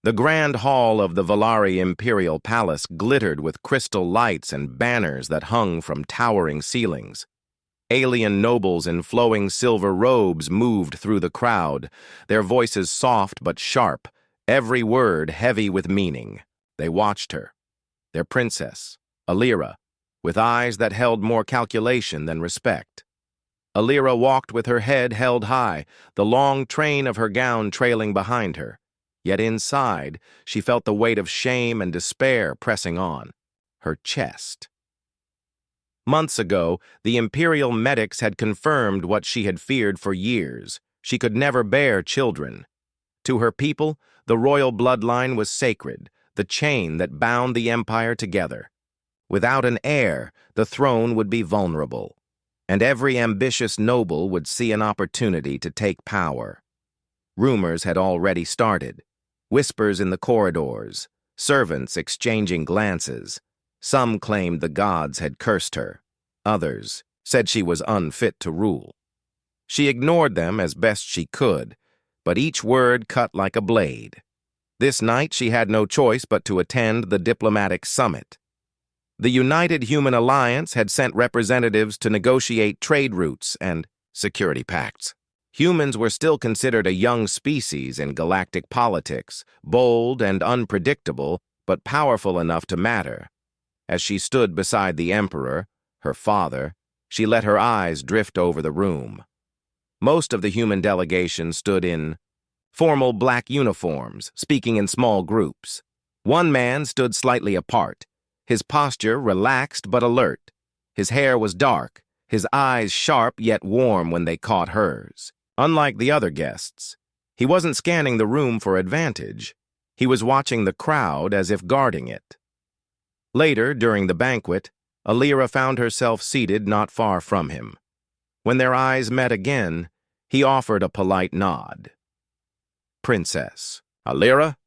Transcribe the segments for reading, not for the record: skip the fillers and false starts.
The grand hall of the Valari Imperial Palace glittered with crystal lights and banners that hung from towering ceilings. Alien nobles in flowing silver robes moved through the crowd, their voices soft but sharp, every word heavy with meaning. They watched her, their princess, Alira, with eyes that held more calculation than respect. Alira walked with her head held high, the long train of her gown trailing behind her. Yet inside, she felt the weight of shame and despair pressing on her chest. Months ago, the Imperial medics had confirmed what she had feared for years. She could never bear children. To her people, the royal bloodline was sacred, the chain that bound the empire together. Without an heir, the throne would be vulnerable, and every ambitious noble would see an opportunity to take power. Rumors had already started. Whispers in the corridors, servants exchanging glances. Some claimed the gods had cursed her. Others said she was unfit to rule. She ignored them as best she could, but each word cut like a blade. This night she had no choice but to attend the diplomatic summit. The United Human Alliance had sent representatives to negotiate trade routes and security pacts. Humans were still considered a young species in galactic politics, bold and unpredictable, but powerful enough to matter. As she stood beside the Emperor, her father, she let her eyes drift over the room. Most of the human delegation stood in formal black uniforms, speaking in small groups. One man stood slightly apart, his posture relaxed but alert. His hair was dark, his eyes sharp yet warm when they caught hers. Unlike the other guests, he wasn't scanning the room for advantage. He was watching the crowd as if guarding it. Later, during the banquet, Alira found herself seated not far from him. When their eyes met again, he offered a polite nod. "Princess Alira,"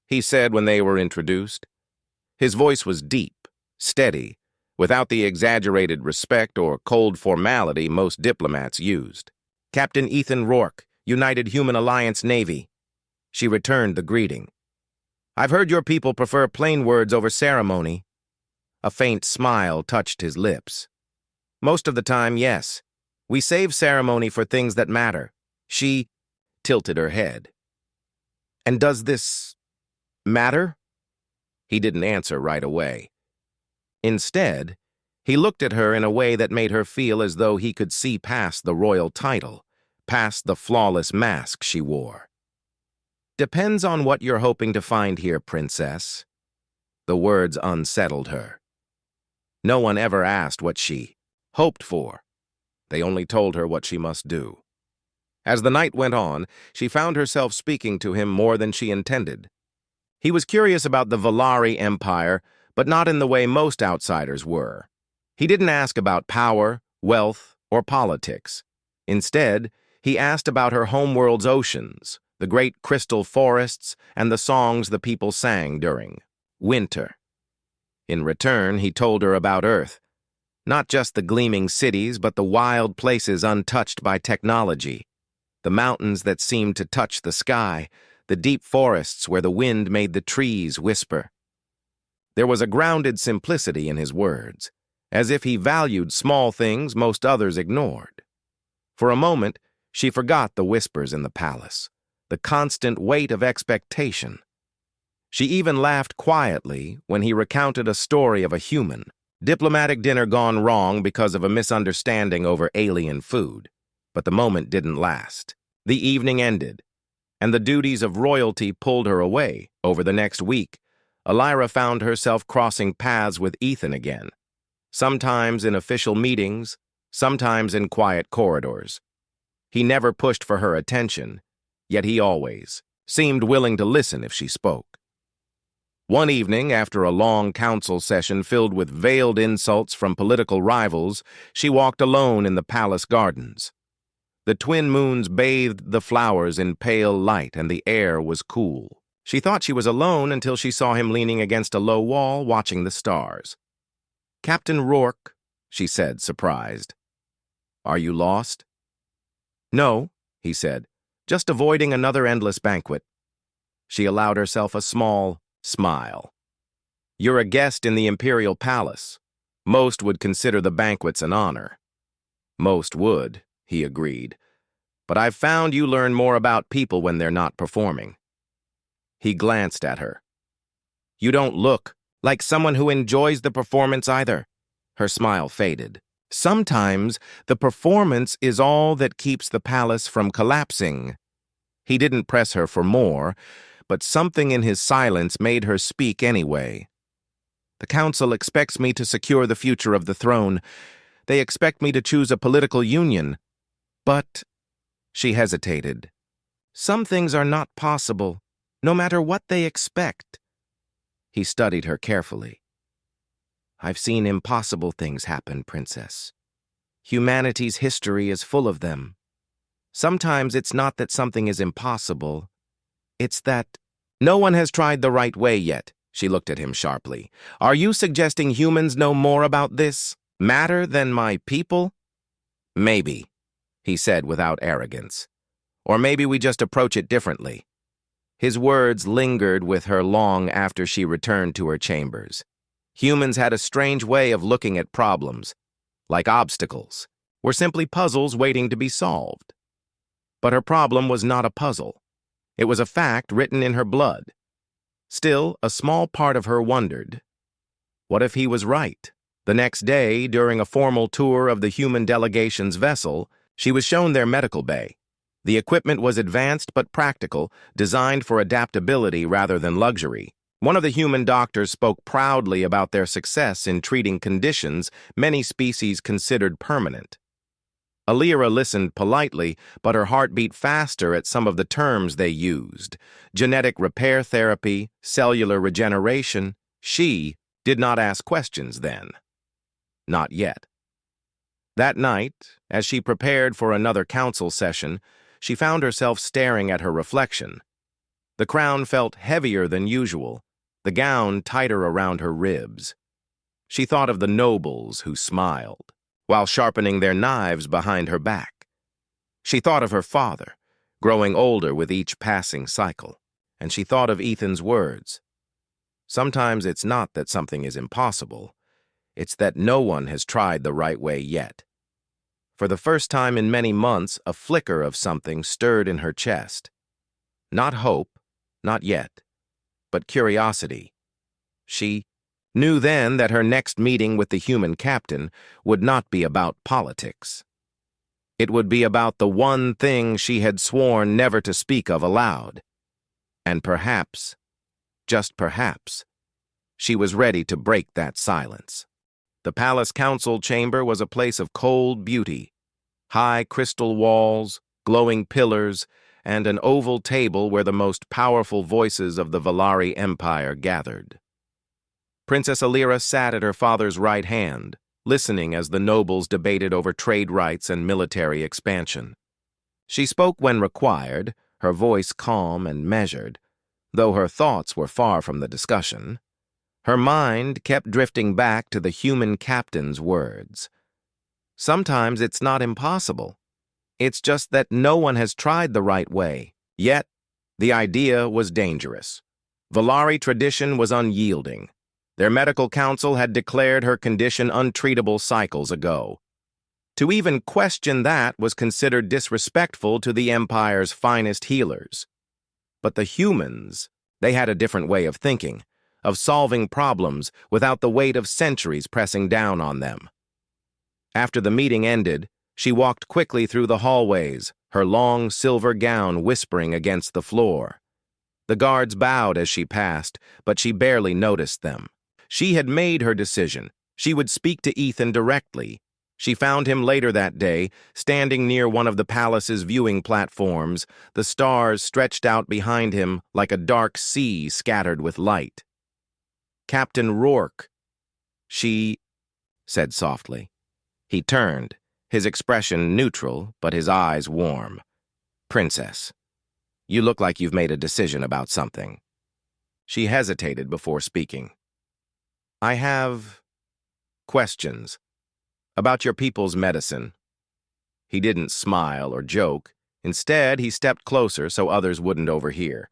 he said when they were introduced. His voice was deep, steady, without the exaggerated respect or cold formality most diplomats used. "Captain Ethan Rourke, United Human Alliance Navy." She returned the greeting. "I've heard your people prefer plain words over ceremony." A faint smile touched his lips. "Most of the time, yes. We save ceremony for things that matter." She tilted her head. "And does this matter?" He didn't answer right away. Instead, he looked at her in a way that made her feel as though he could see past the royal title, past the flawless mask she wore. "Depends on what you're hoping to find here, Princess." The words unsettled her. No one ever asked what she hoped for. They only told her what she must do. As the night went on, she found herself speaking to him more than she intended. He was curious about the Valari Empire, but not in the way most outsiders were. He didn't ask about power, wealth, or politics. Instead, he asked about her homeworld's oceans, the great crystal forests, and the songs the people sang during winter. In return, he told her about Earth, not just the gleaming cities, but the wild places untouched by technology, the mountains that seemed to touch the sky, the deep forests where the wind made the trees whisper. There was a grounded simplicity in his words, as if he valued small things most others ignored. For a moment, she forgot the whispers in the palace, the constant weight of expectation. She even laughed quietly when he recounted a story of a human diplomatic dinner gone wrong because of a misunderstanding over alien food. But the moment didn't last. The evening ended, and the duties of royalty pulled her away. Over the next week, Alira found herself crossing paths with Ethan again, sometimes in official meetings, sometimes in quiet corridors. He never pushed for her attention, yet he always seemed willing to listen if she spoke. One evening, after a long council session filled with veiled insults from political rivals, she walked alone in the palace gardens. The twin moons bathed the flowers in pale light, and the air was cool. She thought she was alone until she saw him leaning against a low wall, watching the stars. "Captain Rourke," she said, surprised. "Are you lost?" "No," he said, "just avoiding another endless banquet." She allowed herself a small smile. "You're a guest in the imperial palace. Most would consider the banquets an honor." "Most would," he agreed. "But I've found you learn more about people when they're not performing." He glanced at her. "You don't look like someone who enjoys the performance either." Her smile faded. "Sometimes the performance is all that keeps the palace from collapsing." He didn't press her for more, but something in his silence made her speak anyway. "The council expects me to secure the future of the throne. They expect me to choose a political union. But," she hesitated, "some things are not possible, no matter what they expect." He studied her carefully. "I've seen impossible things happen, Princess. Humanity's history is full of them. Sometimes it's not that something is impossible. It's that no one has tried the right way yet." She looked at him sharply. "Are you suggesting humans know more about this matter than my people?" "Maybe," he said without arrogance. "Or maybe we just approach it differently." His words lingered with her long after she returned to her chambers. Humans had a strange way of looking at problems, like obstacles, were simply puzzles waiting to be solved. But her problem was not a puzzle. It was a fact written in her blood. Still, a small part of her wondered, what if he was right? The next day, during a formal tour of the human delegation's vessel, she was shown their medical bay. The equipment was advanced but practical, designed for adaptability rather than luxury. One of the human doctors spoke proudly about their success in treating conditions many species considered permanent. Alira listened politely, but her heart beat faster at some of the terms they used. Genetic repair therapy, cellular regeneration. She did not ask questions then. Not yet. That night, as she prepared for another council session, she found herself staring at her reflection. The crown felt heavier than usual, the gown tighter around her ribs. She thought of the nobles who smiled, while sharpening their knives behind her back. She thought of her father, growing older with each passing cycle, and she thought of Ethan's words. Sometimes it's not that something is impossible, it's that no one has tried the right way yet. For the first time in many months, a flicker of something stirred in her chest. Not hope, not yet, but curiosity. She knew then that her next meeting with the human captain would not be about politics. It would be about the one thing she had sworn never to speak of aloud. And perhaps, just perhaps, she was ready to break that silence. The palace council chamber was a place of cold beauty. High crystal walls, glowing pillars, and an oval table where the most powerful voices of the Valari Empire gathered. Princess Alira sat at her father's right hand, listening as the nobles debated over trade rights and military expansion. She spoke when required, her voice calm and measured, though her thoughts were far from the discussion. Her mind kept drifting back to the human captain's words. Sometimes it's not impossible. It's just that no one has tried the right way. Yet, the idea was dangerous. Valari tradition was unyielding. Their medical council had declared her condition untreatable cycles ago. To even question that was considered disrespectful to the Empire's finest healers. But the humans, they had a different way of thinking, of solving problems without the weight of centuries pressing down on them. After the meeting ended, she walked quickly through the hallways, her long silver gown whispering against the floor. The guards bowed as she passed, but she barely noticed them. She had made her decision. She would speak to Ethan directly. She found him later that day, standing near one of the palace's viewing platforms, the stars stretched out behind him like a dark sea scattered with light. "Captain Rourke," she said softly. He turned, his expression neutral, but his eyes warm. "Princess, you look like you've made a decision about something." She hesitated before speaking. "I have questions about your people's medicine." He didn't smile or joke. Instead, he stepped closer so others wouldn't overhear.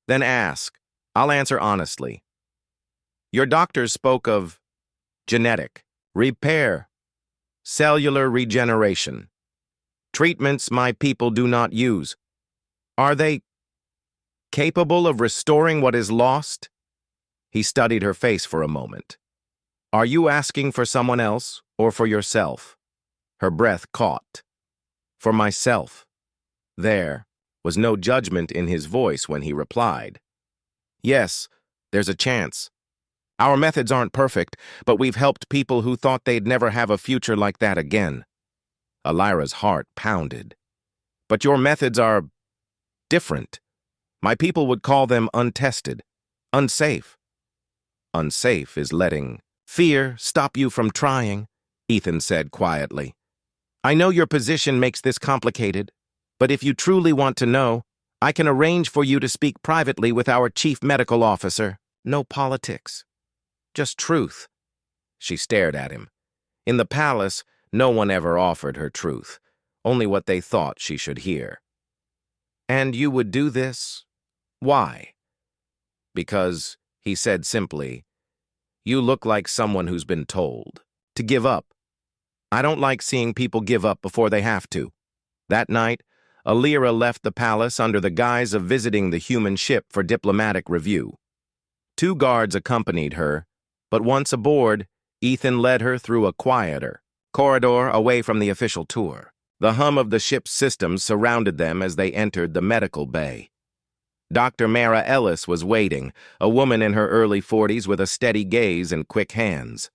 Then ask. I'll answer honestly. Your doctors spoke of genetic, repair, cellular regeneration. Treatments my people do not use. Are they capable of restoring what is lost? He studied her face for a moment. Are you asking for someone else or for yourself? Her breath caught. For myself. There was no judgment in his voice when he replied. Yes, there's a chance. Our methods aren't perfect, but we've helped people who thought they'd never have a future like that again. Alira's heart pounded. But your methods are different. My people would call them untested, unsafe. Unsafe is letting fear stop you from trying, Ethan said quietly. I know your position makes this complicated, but if you truly want to know, I can arrange for you to speak privately with our chief medical officer. No politics. Just truth. She stared at him. In the palace, no one ever offered her truth, only what they thought she should hear. And you would do this? Why? Because, he said simply, you look like someone who's been told to give up. I don't like seeing people give up before they have to. That night, Alira left the palace under the guise of visiting the human ship for diplomatic review. 2 guards accompanied her, but once aboard, Ethan led her through a quieter corridor away from the official tour. The hum of the ship's systems surrounded them as they entered the medical bay. Dr. Mara Ellis was waiting, a woman in her early 40s with a steady gaze and quick hands.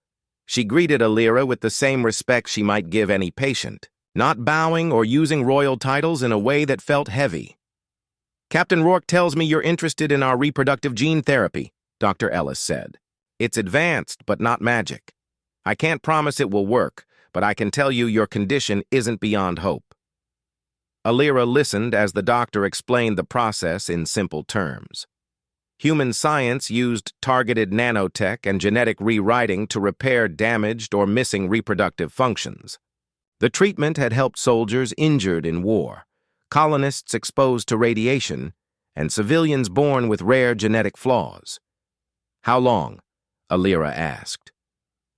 She greeted Alira with the same respect she might give any patient, not bowing or using royal titles in a way that felt heavy. Captain Rourke tells me you're interested in our reproductive gene therapy, Dr. Ellis said. It's advanced, but not magic. I can't promise it will work, but I can tell you your condition isn't beyond hope. Alira listened as the doctor explained the process in simple terms. Human science used targeted nanotech and genetic rewriting to repair damaged or missing reproductive functions. The treatment had helped soldiers injured in war, colonists exposed to radiation, and civilians born with rare genetic flaws. How long? Alira asked.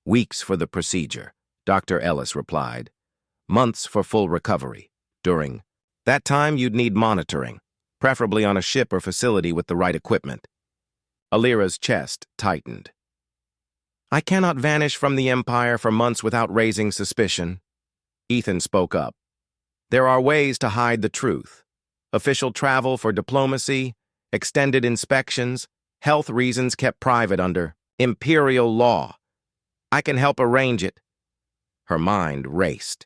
Weeks for the procedure, Dr. Ellis replied. Months for full recovery. During that time, you'd need monitoring, preferably on a ship or facility with the right equipment. Alira's chest tightened. I cannot vanish from the Empire for months without raising suspicion. Ethan spoke up. There are ways to hide the truth. Official travel for diplomacy, extended inspections, health reasons kept private under imperial law. I can help arrange it. Her mind raced.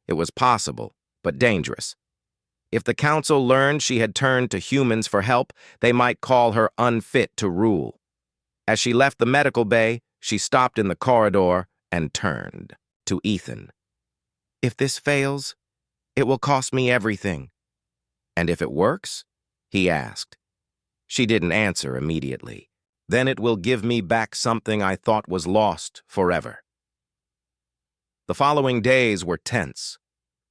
It was possible, but dangerous. If the council learned she had turned to humans for help, they might call her unfit to rule. As she left the medical bay, she stopped in the corridor and turned to Ethan. If this fails, it will cost me everything. And if it works? He asked. She didn't answer immediately. Then it will give me back something I thought was lost forever. The following days were tense.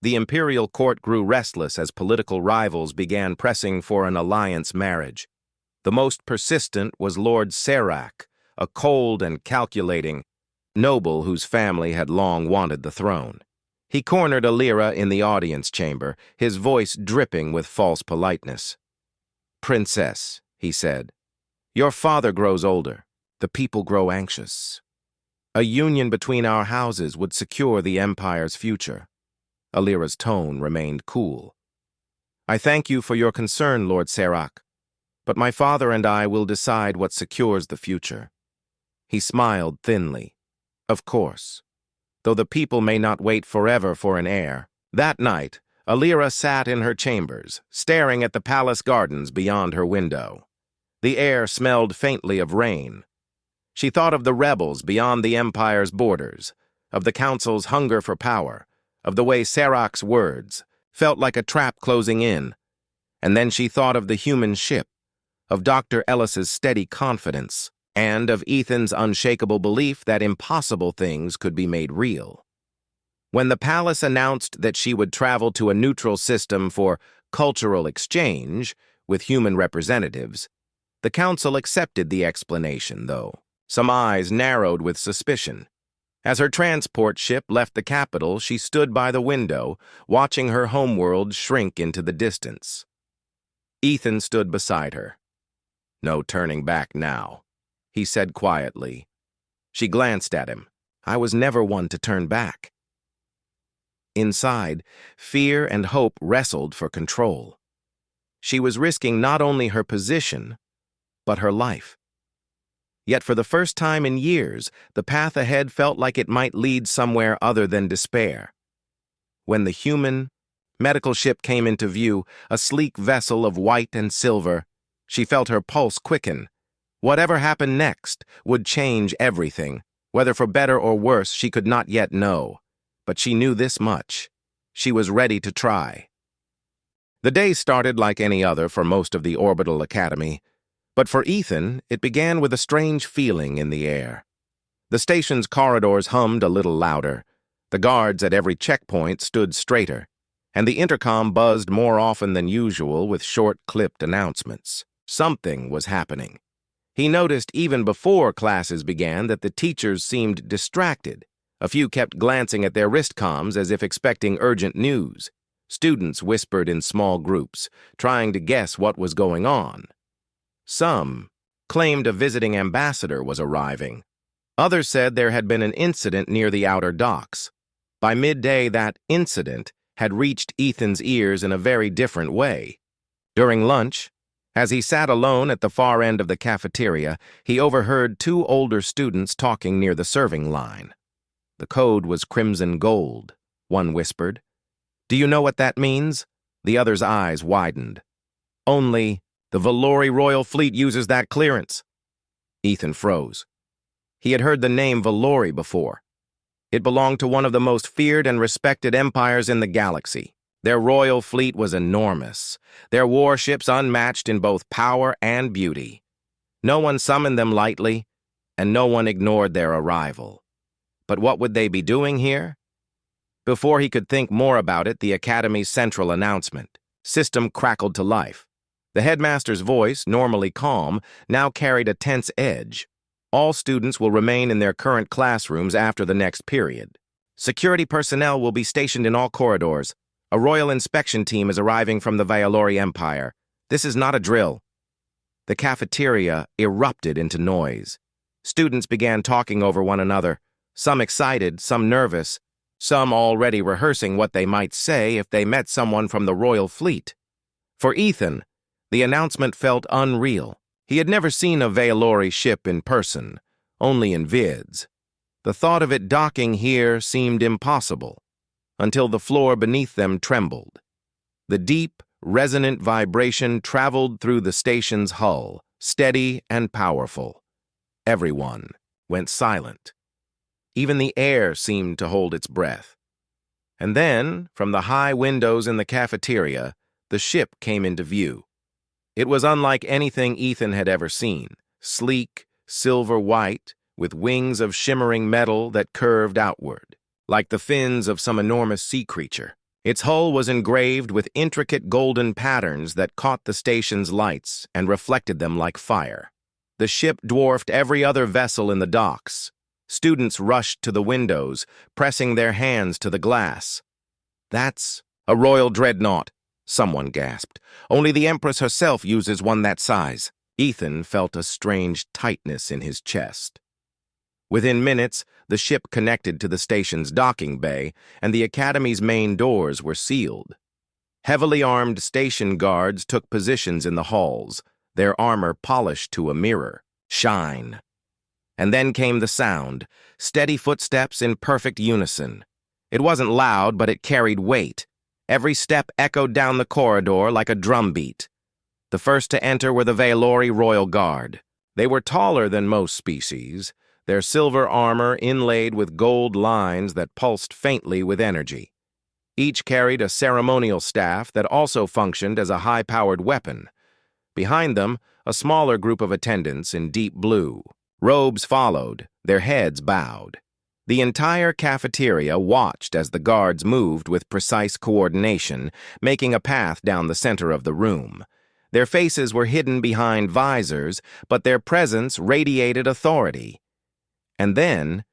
The imperial court grew restless as political rivals began pressing for an alliance marriage. The most persistent was Lord Serac, a cold and calculating noble whose family had long wanted the throne. He cornered Alira in the audience chamber, his voice dripping with false politeness. Princess, he said, your father grows older. The people grow anxious. A union between our houses would secure the Empire's future. Alira's tone remained cool. I thank you for your concern, Lord Serac, but my father and I will decide what secures the future. He smiled thinly. Of course. Though the people may not wait forever for an heir. That night, Alira sat in her chambers, staring at the palace gardens beyond her window. The air smelled faintly of rain. She thought of the rebels beyond the Empire's borders, of the Council's hunger for power, of the way Serac's words felt like a trap closing in. And then she thought of the human ship, of Dr. Ellis's steady confidence, and of Ethan's unshakable belief that impossible things could be made real. When the palace announced that she would travel to a neutral system for cultural exchange with human representatives, The council accepted the explanation, though. Some eyes narrowed with suspicion. As her transport ship left the capital, she stood by the window, watching her homeworld shrink into the distance. Ethan stood beside her. "No turning back now," he said quietly. She glanced at him. "I was never one to turn back." Inside, fear and hope wrestled for control. She was risking not only her position, but her life. Yet for the first time in years, the path ahead felt like it might lead somewhere other than despair. When the human, medical ship came into view, a sleek vessel of white and silver, she felt her pulse quicken. Whatever happened next would change everything. Whether for better or worse, she could not yet know. But she knew this much. She was ready to try. The day started like any other for most of the Orbital Academy. But for Ethan, it began with a strange feeling in the air. The station's corridors hummed a little louder. The guards at every checkpoint stood straighter, and the intercom buzzed more often than usual with short-clipped announcements. Something was happening. He noticed even before classes began that the teachers seemed distracted. A few kept glancing at their wristcoms as if expecting urgent news. Students whispered in small groups, trying to guess what was going on. Some claimed a visiting ambassador was arriving. Others said there had been an incident near the outer docks. By midday, that incident had reached Ethan's ears in a very different way. During lunch, as he sat alone at the far end of the cafeteria, he overheard two older students talking near the serving line. "The code was crimson gold," one whispered. "Do you know what that means?" The other's eyes widened. "Only the Valori Royal Fleet uses that clearance." Ethan froze. He had heard the name Valori before. It belonged to one of the most feared and respected empires in the galaxy. Their royal fleet was enormous, their warships unmatched in both power and beauty. No one summoned them lightly, and no one ignored their arrival. But what would they be doing here? Before he could think more about it, the Academy's central announcement system crackled to life. The headmaster's voice, normally calm, now carried a tense edge. All students will remain in their current classrooms after the next period. Security personnel will be stationed in all corridors. A royal inspection team is arriving from the Valori Empire. This is not a drill. The cafeteria erupted into noise. Students began talking over one another, some excited, some nervous, some already rehearsing what they might say if they met someone from the royal fleet. For Ethan, the announcement felt unreal. He had never seen a Valori ship in person, only in vids. The thought of it docking here seemed impossible, until the floor beneath them trembled. The deep, resonant vibration traveled through the station's hull, steady and powerful. Everyone went silent. Even the air seemed to hold its breath. And then, from the high windows in the cafeteria, the ship came into view. It was unlike anything Ethan had ever seen, sleek, silver-white, with wings of shimmering metal that curved outward, like the fins of some enormous sea creature. Its hull was engraved with intricate golden patterns that caught the station's lights and reflected them like fire. The ship dwarfed every other vessel in the docks. Students rushed to the windows, pressing their hands to the glass. "That's a royal dreadnought," someone gasped. "Only the Empress herself uses one that size." Ethan felt a strange tightness in his chest. Within minutes, the ship connected to the station's docking bay, and the Academy's main doors were sealed. Heavily armed station guards took positions in the halls, their armor polished to a mirror. Shine. And then came the sound, steady footsteps in perfect unison. It wasn't loud, but it carried weight. Every step echoed down the corridor like a drumbeat. The first to enter were the Valori Royal Guard. They were taller than most species, their silver armor inlaid with gold lines that pulsed faintly with energy. Each carried a ceremonial staff that also functioned as a high-powered weapon. Behind them, a smaller group of attendants in deep blue. Robes followed, their heads bowed. The entire cafeteria watched as the guards moved with precise coordination, making a path down the center of the room. Their faces were hidden behind visors, but their presence radiated authority. And then,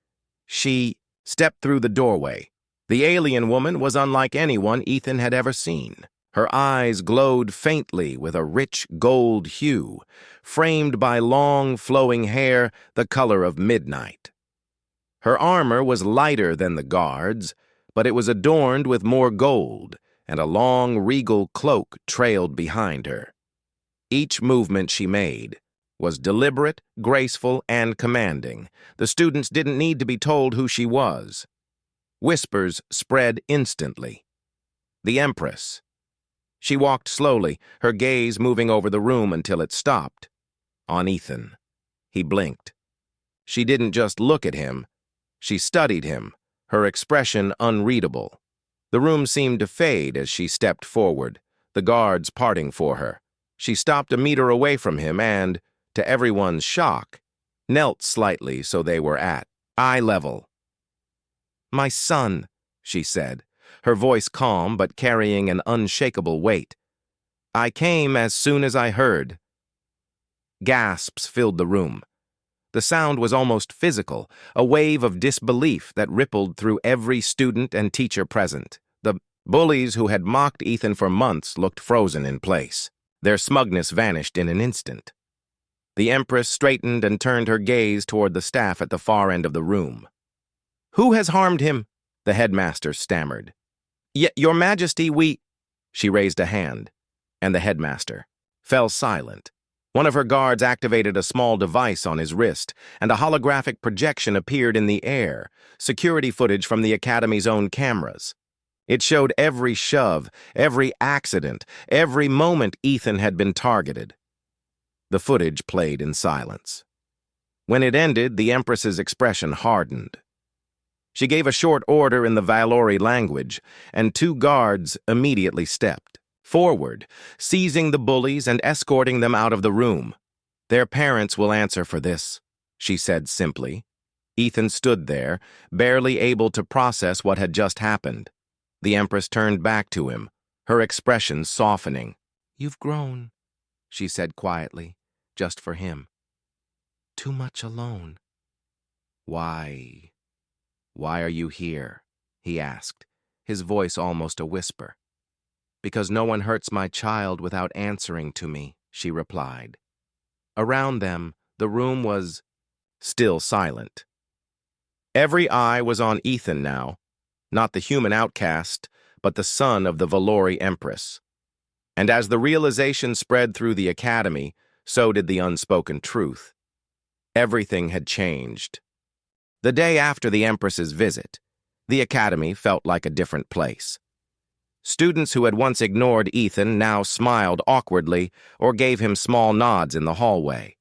she stepped through the doorway. The alien woman was unlike anyone Ethan had ever seen. Her eyes glowed faintly with a rich gold hue, framed by long, flowing hair the color of midnight. Her armor was lighter than the guards, but it was adorned with more gold, and a long, regal cloak trailed behind her. Each movement she made was deliberate, graceful, and commanding. The students didn't need to be told who she was. Whispers spread instantly. The Empress. She walked slowly, her gaze moving over the room until it stopped. On Ethan. He blinked. She didn't just look at him. She studied him, her expression unreadable. The room seemed to fade as she stepped forward, the guards parting for her. She stopped a meter away from him and, to everyone's shock, knelt slightly so they were at eye level. "My son," she said, her voice calm but carrying an unshakable weight. "I came as soon as I heard." Gasps filled the room. The sound was almost physical, a wave of disbelief that rippled through every student and teacher present. The bullies who had mocked Ethan for months looked frozen in place. Their smugness vanished in an instant. The Empress straightened and turned her gaze toward the staff at the far end of the room. "Who has harmed him?" the headmaster stammered. Your Majesty, we—" She raised a hand, and the headmaster fell silent. One of her guards activated a small device on his wrist, and a holographic projection appeared in the air, security footage from the Academy's own cameras. It showed every shove, every accident, every moment Ethan had been targeted. The footage played in silence. When it ended, the Empress's expression hardened. She gave a short order in the Valori language, and 2 guards immediately stepped forward, seizing the bullies and escorting them out of the room. "Their parents will answer for this," she said simply. Ethan stood there, barely able to process what had just happened. The Empress turned back to him, her expression softening. "You've grown," she said quietly, just for him. "Too much alone." Why are you here?" he asked, his voice almost a whisper. "Because no one hurts my child without answering to me," she replied. Around them, the room was still silent. Every eye was on Ethan now, not the human outcast, but the son of the Valori Empress. And as the realization spread through the Academy, so did the unspoken truth. Everything had changed. The day after the Empress's visit, the Academy felt like a different place. Students who had once ignored Ethan now smiled awkwardly or gave him small nods in the hallway.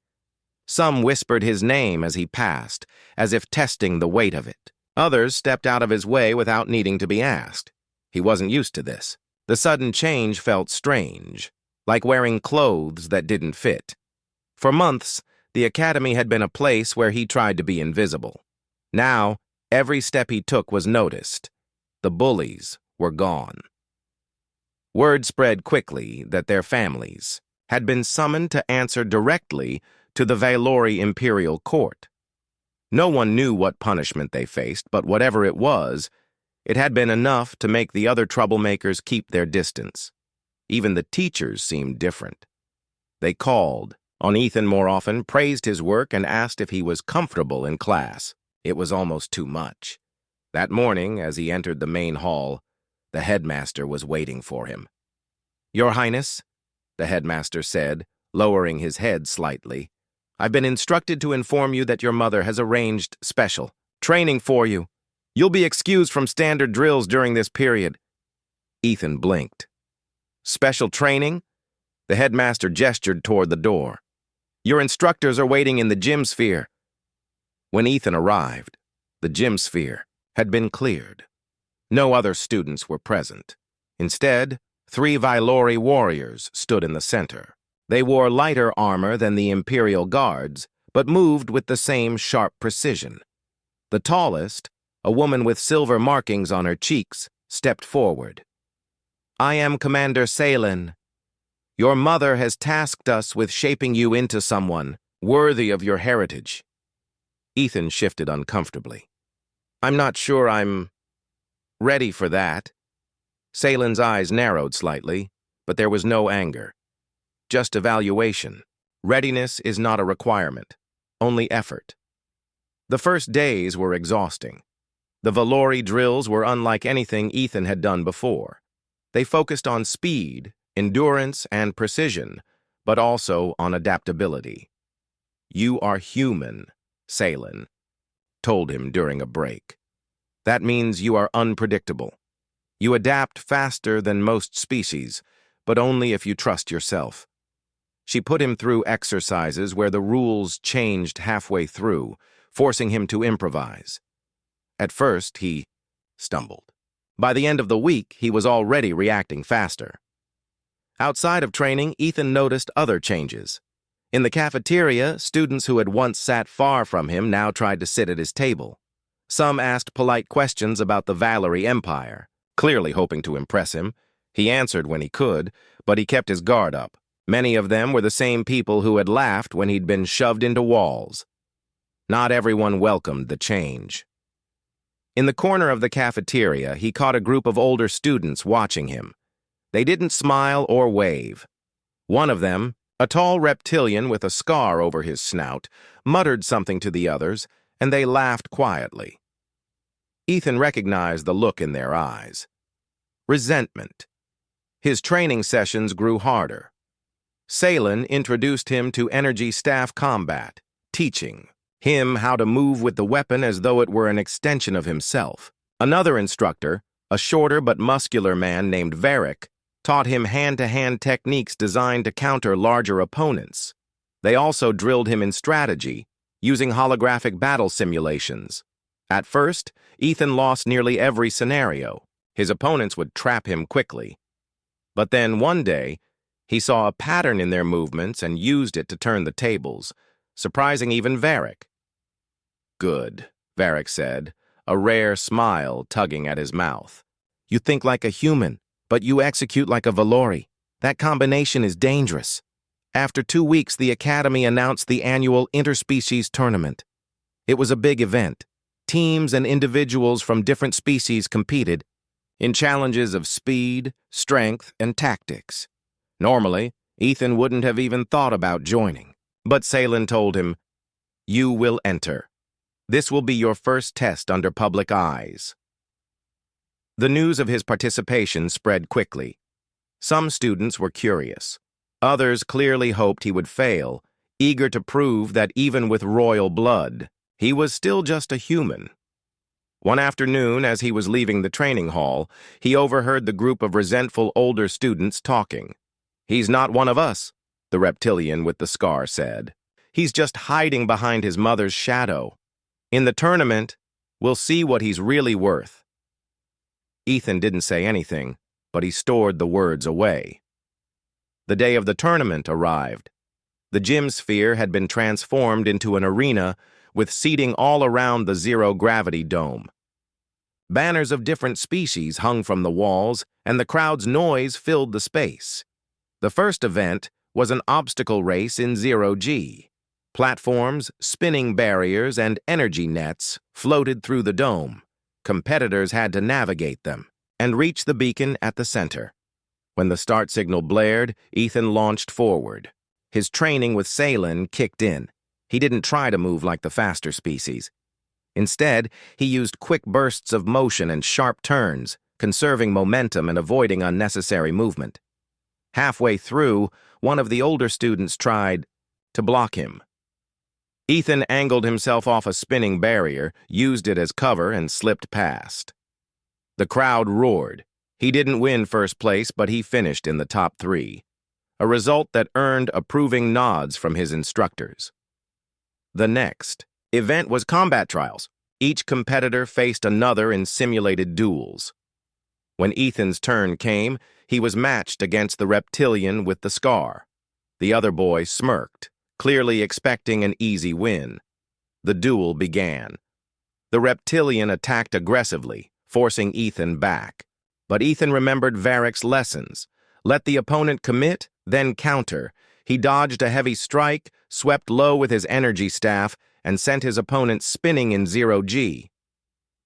Some whispered his name as he passed, as if testing the weight of it. Others stepped out of his way without needing to be asked. He wasn't used to this. The sudden change felt strange, like wearing clothes that didn't fit. For months, the Academy had been a place where he tried to be invisible. Now, every step he took was noticed. The bullies were gone. Word spread quickly that their families had been summoned to answer directly to the Valori Imperial Court. No one knew what punishment they faced, but whatever it was, it had been enough to make the other troublemakers keep their distance. Even the teachers seemed different. They called on Ethan more often, praised his work, and asked if he was comfortable in class. It was almost too much. That morning, as he entered the main hall, the headmaster was waiting for him. "Your Highness," the headmaster said, lowering his head slightly, "I've been instructed to inform you that your mother has arranged special training for you. You'll be excused from standard drills during this period." Ethan blinked. "Special training?" The headmaster gestured toward the door. "Your instructors are waiting in the gym sphere." When Ethan arrived, the gym sphere had been cleared. No other students were present. Instead, 3 Valori warriors stood in the center. They wore lighter armor than the Imperial Guards, but moved with the same sharp precision. The tallest, a woman with silver markings on her cheeks, stepped forward. "I am Commander Salen." Your mother has tasked us with shaping you into someone worthy of your heritage. Ethan shifted uncomfortably. I'm not sure I'm ready for that. Saylin's eyes narrowed slightly, but there was no anger. Just evaluation. Readiness is not a requirement, only effort. The first days were exhausting. The Valori drills were unlike anything Ethan had done before. They focused on speed, endurance, and precision, but also on adaptability. You are human, Saylin told him during a break. That means you are unpredictable. You adapt faster than most species, but only if you trust yourself. She put him through exercises where the rules changed halfway through, forcing him to improvise. At first, he stumbled. By the end of the week, he was already reacting faster. Outside of training, Ethan noticed other changes. In the cafeteria, students who had once sat far from him now tried to sit at his table. Some asked polite questions about the Valerie Empire, clearly hoping to impress him. He answered when he could, but he kept his guard up. Many of them were the same people who had laughed when he'd been shoved into walls. Not everyone welcomed the change. In the corner of the cafeteria, he caught a group of older students watching him. They didn't smile or wave. One of them, a tall reptilian with a scar over his snout, muttered something to the others, and they laughed quietly. Ethan recognized the look in their eyes. Resentment. His training sessions grew harder. Saylin introduced him to energy staff combat, teaching him how to move with the weapon as though it were an extension of himself. Another instructor, a shorter but muscular man named Varric, taught him hand-to-hand techniques designed to counter larger opponents. They also drilled him in strategy, using holographic battle simulations. At first, Ethan lost nearly every scenario. His opponents would trap him quickly. But then one day, he saw a pattern in their movements and used it to turn the tables, surprising even Varric. Good, Varric said, a rare smile tugging at his mouth. You think like a human, but you execute like a Valori. That combination is dangerous. After 2 weeks, the Academy announced the annual interspecies tournament. It was a big event. Teams and individuals from different species competed in challenges of speed, strength, and tactics. Normally, Ethan wouldn't have even thought about joining, but Saylin told him, "You will enter. This will be your first test under public eyes." The news of his participation spread quickly. Some students were curious. Others clearly hoped he would fail, eager to prove that even with royal blood, he was still just a human. One afternoon, as he was leaving the training hall, he overheard the group of resentful older students talking. "He's not one of us," the reptilian with the scar said. "He's just hiding behind his mother's shadow. In the tournament, we'll see what he's really worth." Ethan didn't say anything, but he stored the words away. The day of the tournament arrived. The gym sphere had been transformed into an arena with seating all around the zero-gravity dome. Banners of different species hung from the walls, and the crowd's noise filled the space. The first event was an obstacle race in zero-G. Platforms, spinning barriers, and energy nets floated through the dome. Competitors had to navigate them and reach the beacon at the center. When the start signal blared, Ethan launched forward. His training with Saylin kicked in. He didn't try to move like the faster species. Instead, he used quick bursts of motion and sharp turns, conserving momentum and avoiding unnecessary movement. Halfway through, one of the older students tried to block him. Ethan angled himself off a spinning barrier, used it as cover, and slipped past. The crowd roared. He didn't win first place, but he finished in the top 3, a result that earned approving nods from his instructors. The next event was combat trials. Each competitor faced another in simulated duels. When Ethan's turn came, he was matched against the reptilian with the scar. The other boy smirked, clearly expecting an easy win. The duel began. The reptilian attacked aggressively, forcing Ethan back. But Ethan remembered Varric's lessons. Let the opponent commit, then counter. He dodged a heavy strike, swept low with his energy staff, and sent his opponent spinning in 0G.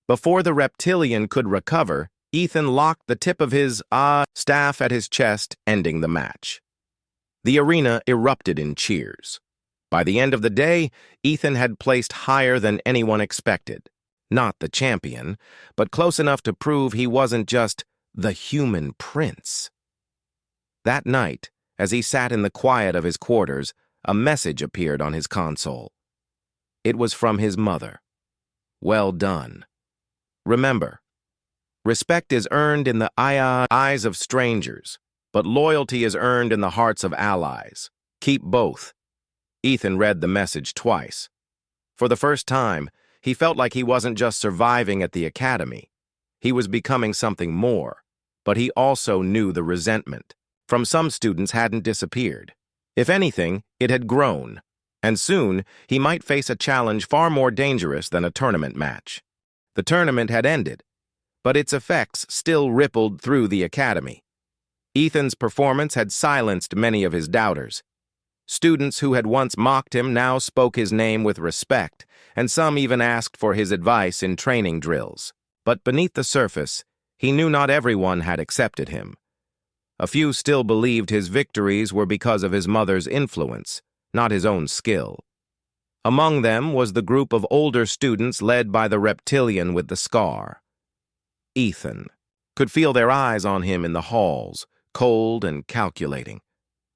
Before the reptilian could recover, Ethan locked the tip of his staff at his chest, ending the match. The arena erupted in cheers. By the end of the day, Ethan had placed higher than anyone expected. Not the champion, but close enough to prove he wasn't just the human prince. That night, as he sat in the quiet of his quarters, a message appeared on his console. It was from his mother. Well done. Remember, respect is earned in the eyes of strangers, but loyalty is earned in the hearts of allies. Keep both. Ethan read the message twice. For the first time, he felt like he wasn't just surviving at the academy. He was becoming something more, but he also knew the resentment from some students hadn't disappeared. If anything, it had grown, and soon he might face a challenge far more dangerous than a tournament match. The tournament had ended, but its effects still rippled through the academy. Ethan's performance had silenced many of his doubters. Students who had once mocked him now spoke his name with respect, and some even asked for his advice in training drills. But beneath the surface, he knew not everyone had accepted him. A few still believed his victories were because of his mother's influence, not his own skill. Among them was the group of older students led by the reptilian with the scar. Ethan could feel their eyes on him in the halls, cold and calculating.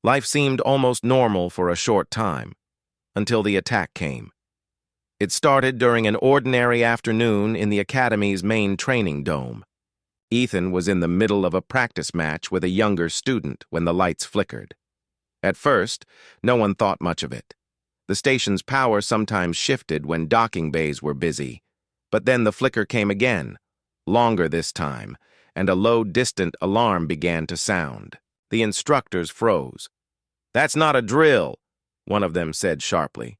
Life seemed almost normal for a short time, until the attack came. It started during an ordinary afternoon in the academy's main training dome. Ethan was in the middle of a practice match with a younger student when the lights flickered. At first, no one thought much of it. The station's power sometimes shifted when docking bays were busy, but then the flicker came again, longer this time, and a low, distant alarm began to sound. The instructors froze. "That's not a drill," one of them said sharply.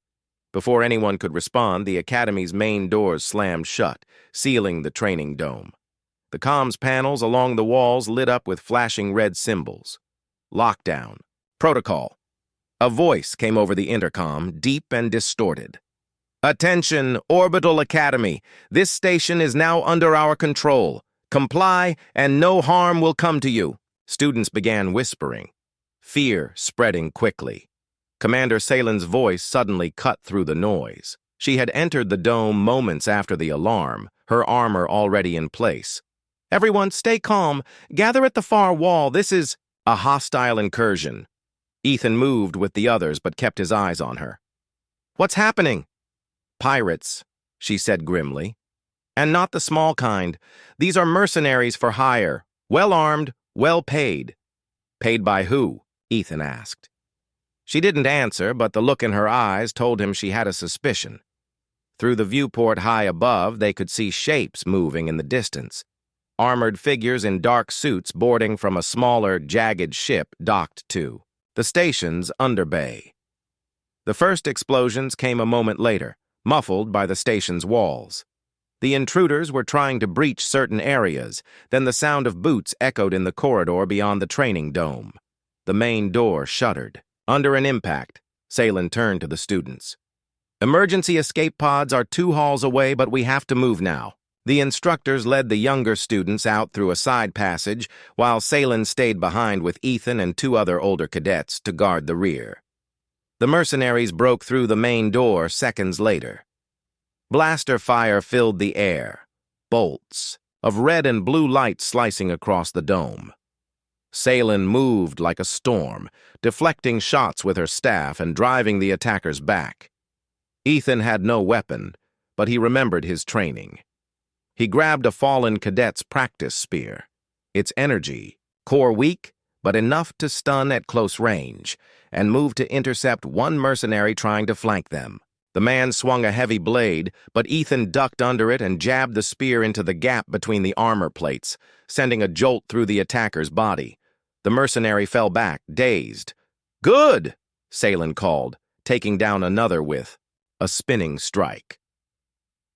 Before anyone could respond, the academy's main doors slammed shut, sealing the training dome. The comms panels along the walls lit up with flashing red symbols. Lockdown. Protocol. A voice came over the intercom, deep and distorted. "Attention, Orbital Academy. This station is now under our control. Comply, and no harm will come to you." Students began whispering, fear spreading quickly. Commander Salen's voice suddenly cut through the noise. She had entered the dome moments after the alarm, her armor already in place. "Everyone, stay calm. Gather at the far wall. This is a hostile incursion." Ethan moved with the others but kept his eyes on her. "What's happening?" "Pirates," she said grimly. "And not the small kind. These are mercenaries for hire, well-armed, well-paid." "Paid by who?" Ethan asked. She didn't answer, but the look in her eyes told him she had a suspicion. Through the viewport high above, they could see shapes moving in the distance. Armored figures in dark suits boarding from a smaller, jagged ship docked to the station's underbay. The first explosions came a moment later, muffled by the station's walls. The intruders were trying to breach certain areas, then the sound of boots echoed in the corridor beyond the training dome. The main door shuddered. Under an impact, Salen turned to the students. "Emergency escape pods are 2 halls away, but we have to move now." The instructors led the younger students out through a side passage, while Salen stayed behind with Ethan and 2 other older cadets to guard the rear. The mercenaries broke through the main door seconds later. Blaster fire filled the air, bolts of red and blue light slicing across the dome. Salen moved like a storm, deflecting shots with her staff and driving the attackers back. Ethan had no weapon, but he remembered his training. He grabbed a fallen cadet's practice spear. Its energy, core weak, but enough to stun at close range, and moved to intercept one mercenary trying to flank them. The man swung a heavy blade, but Ethan ducked under it and jabbed the spear into the gap between the armor plates, sending a jolt through the attacker's body. The mercenary fell back, dazed. "Good!" Salen called, taking down another with a spinning strike.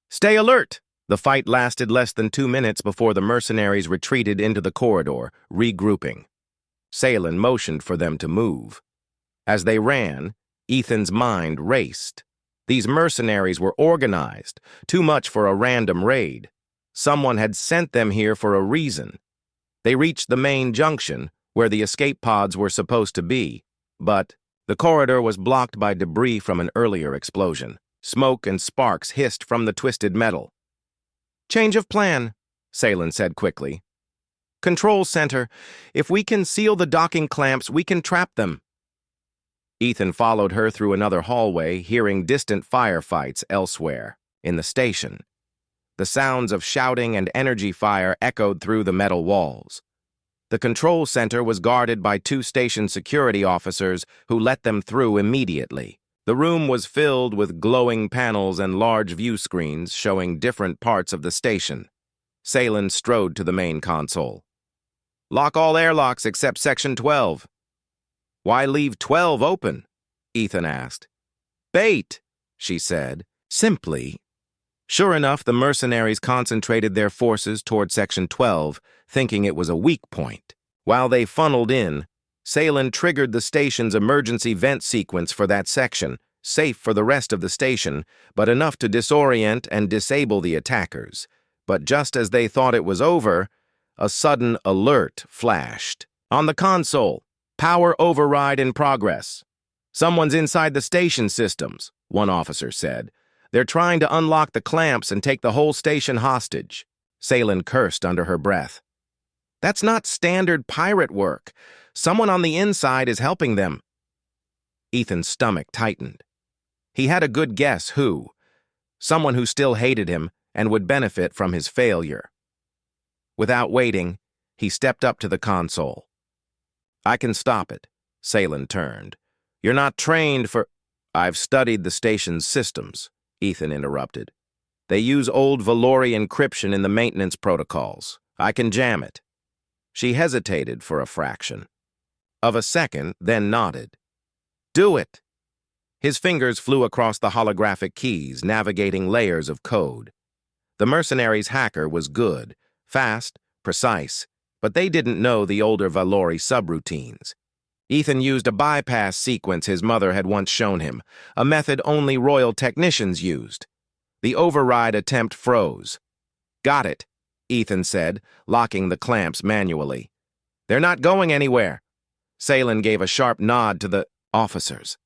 "Stay alert!" The fight lasted less than 2 minutes before the mercenaries retreated into the corridor, regrouping. Salen motioned for them to move. As they ran, Ethan's mind raced. These mercenaries were organized, too much for a random raid. Someone had sent them here for a reason. They reached the main junction, where the escape pods were supposed to be, but the corridor was blocked by debris from an earlier explosion. Smoke and sparks hissed from the twisted metal. "Change of plan," Salen said quickly. "Control center. If we can seal the docking clamps, we can trap them." Ethan followed her through another hallway, hearing distant firefights elsewhere, in the station. The sounds of shouting and energy fire echoed through the metal walls. The control center was guarded by 2 station security officers who let them through immediately. The room was filled with glowing panels and large view screens showing different parts of the station. Salen strode to the main console. "Lock all airlocks except Section 12. "Why leave 12 open?" Ethan asked. "Bait," she said, simply. Sure enough, the mercenaries concentrated their forces toward Section 12, thinking it was a weak point. While they funneled in, Salen triggered the station's emergency vent sequence for that section, safe for the rest of the station, but enough to disorient and disable the attackers. But just as they thought it was over, a sudden alert flashed. On the console, "Power override in progress." "Someone's inside the station systems," one officer said. "They're trying to unlock the clamps and take the whole station hostage." Salen cursed under her breath. "That's not standard pirate work. Someone on the inside is helping them." Ethan's stomach tightened. He had a good guess who. Someone who still hated him and would benefit from his failure. Without waiting, he stepped up to the console. "I can stop it," Salen turned. "You're not trained for—" "I've studied the station's systems," Ethan interrupted. "They use old Valori encryption in the maintenance protocols. I can jam it." She hesitated for a fraction of a second, then nodded. "Do it." His fingers flew across the holographic keys, navigating layers of code. The mercenaries' hacker was good, fast, precise, but they didn't know the older Valori subroutines. Ethan used a bypass sequence his mother had once shown him, a method only royal technicians used. The override attempt froze. "Got it," Ethan said, locking the clamps manually. "They're not going anywhere." Salen gave a sharp nod to the officers.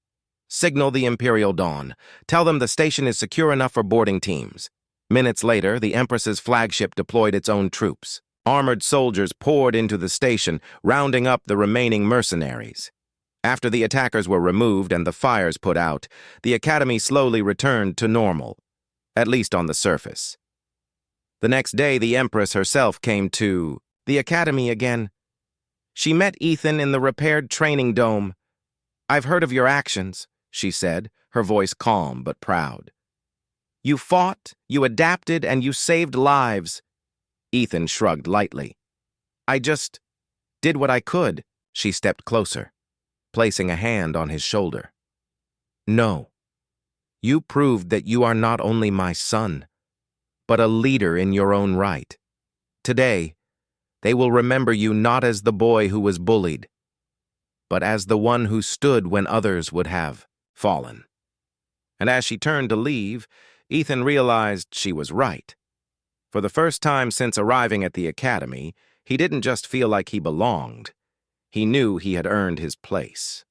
"Signal the Imperial Dawn. Tell them the station is secure enough for boarding teams." Minutes later, the Empress's flagship deployed its own troops. Armored soldiers poured into the station, rounding up the remaining mercenaries. After the attackers were removed and the fires put out, the Academy slowly returned to normal, at least on the surface. The next day, the Empress herself came to the Academy again. She met Ethan in the repaired training dome. "I've heard of your actions," she said, her voice calm but proud. "You fought, you adapted, and you saved lives." Ethan shrugged lightly. "I just did what I could." She stepped closer, placing a hand on his shoulder. "No. You proved that you are not only my son, but a leader in your own right. Today, they will remember you not as the boy who was bullied, but as the one who stood when others would have fallen." And as she turned to leave, Ethan realized she was right. For the first time since arriving at the Academy, he didn't just feel like he belonged. He knew he had earned his place.